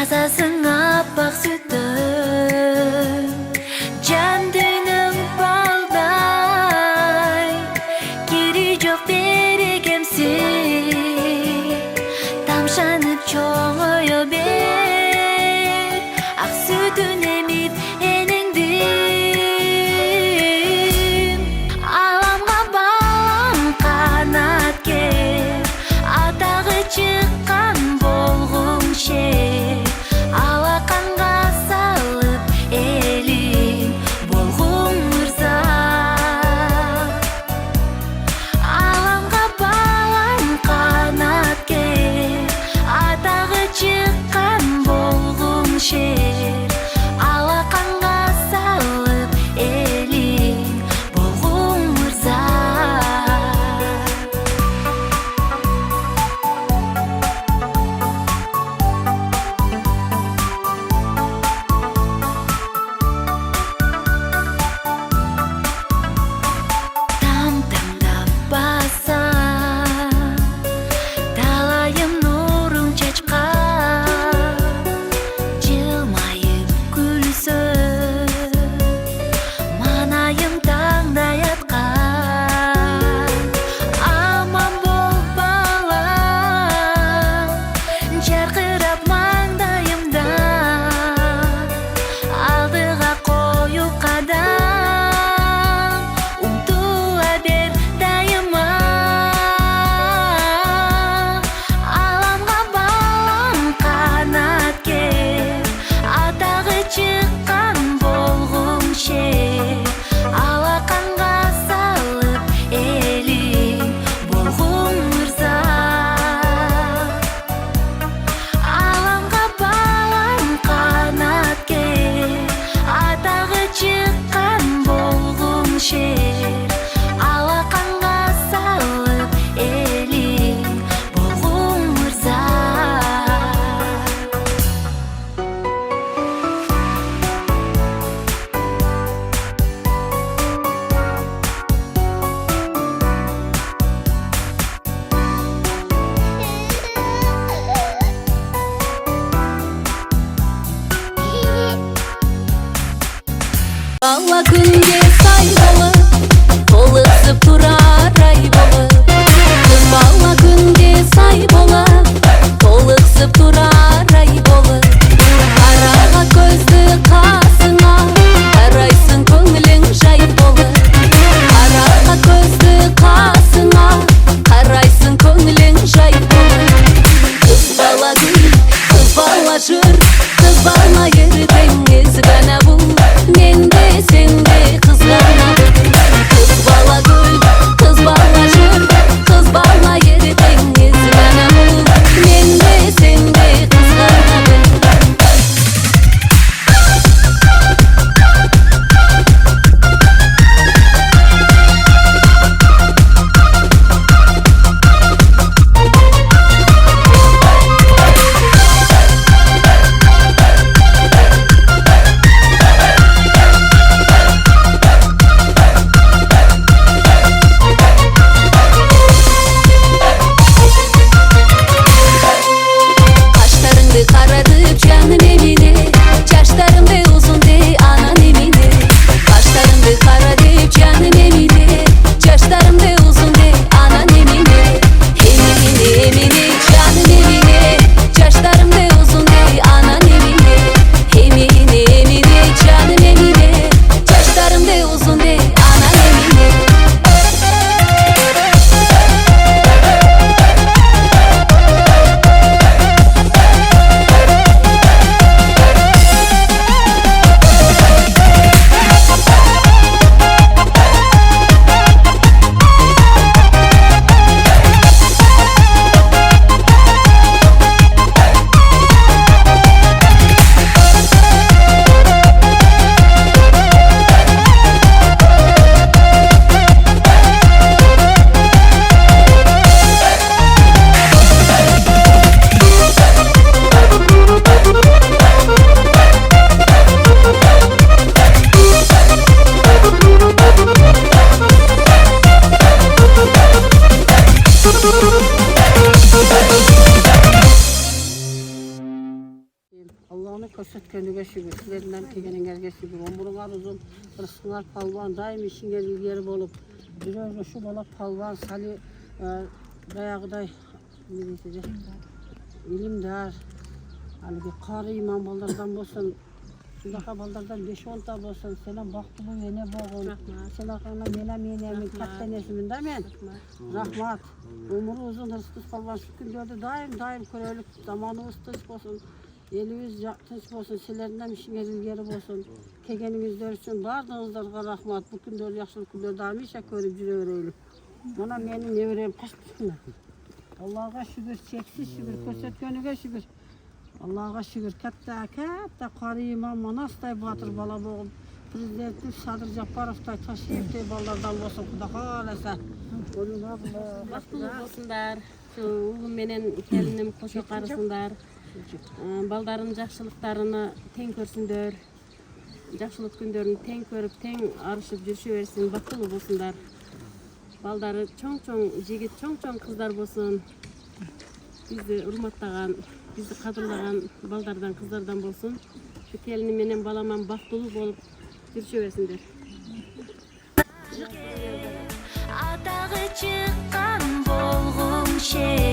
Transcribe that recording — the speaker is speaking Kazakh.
Тазасын аппақ сүтім жандының балдай кері жоқ берекемсің тамшанып чоңойо бер ақ сүтін еміп енеңдім аламға балам қанат кер атағы шыққан болғың шер алақанға салып елің болғың мырза аламға балам қанат кер атағы шыққан болғың шер алақанға салып елің болғың мырза Там-тамдап басам талайым нұрың чачқап жылмайып күлсін манайым таңдай атқан аман бол балам жарқырап маңдайымда алдыға қойып қадам ұмтыла бер дайыма аламға балам қанат кер атағы шыққан болғың шер алақанға салып елің болғың мырза аламға балам қанат кер атағы шыққан болғың шер алақанға салып елің болғың мырза Бала күнге сай болып, толықсып тұрар ай болып. Қыз бала күнге сай болып, толықсып тұрар ай болып. Қараға көзді қасыңа, қарайсың көңілің жай болып. Қараға көзді қасыңа, қарайсың көңілің жай болып. Қыз бала гүл, қыз бала жыр, қыз бала ертеңіз ғана бұл. Мен де сен де қызғана қыз бала гүл, қыз бала жыр, қыз бала ертеңіз ғана бұл. Мен де сен де қызғана Onu көрсөткөнүгө şükür. Sizlerden kelgeningерге şükür. Ömrüңөр uzun, ırıskыңар palvan, daim işiңер ilgeri bolup, жүрөгү şu bola palvan, sali bayagıday ne deysiz? İlimdar. Hani bir qarı imam ballardan bolsun. Şundaka ballardan 5-10 ta bolsun. Selam baktılуу ene boğun. Selakana mena katta nesiminden de men. Rahmat. Ömrü uzun, ırıskız palvan şu gündörde daim körölük zamanımız tınç bolsun. Elimiz tınç bolsun. Sizlerden işiңер ilgeri bolsun. Kegenimizler için bardığınızlarga rahmat. Bu gündör yaxşılık gündör daimişe körüp jüre vereylik. Bana benim nevrem kaçtı. Allah'a şükür, çeksiz şükür, көрсөткөнүгө şükür. Allah'a şükür, katta qarı imam Manastay Batır bala boğum. Prezidentimiz Sadır Japarov'tay Taşiyev'tay ballardan bolsun, Kuda kalasa. Бактылуу болсундар. Угум менен келиним кошо карысыңдар. Балдардын жакшылыктарыны тең көрсүндөр. Жакшылык күндөрүн тең көрүп, тең арышып жүрүшө берсин. Бактылуу болсундар. Балдары чоң жигит, чоң кыздар болсун. Бизди урматтаган, бизди кадырлаган балдардан, кыздардан болсун. Şu келиним менен баламан бактылуу болуп жүрүшө берсиндер. Атағы чыққан болғым шер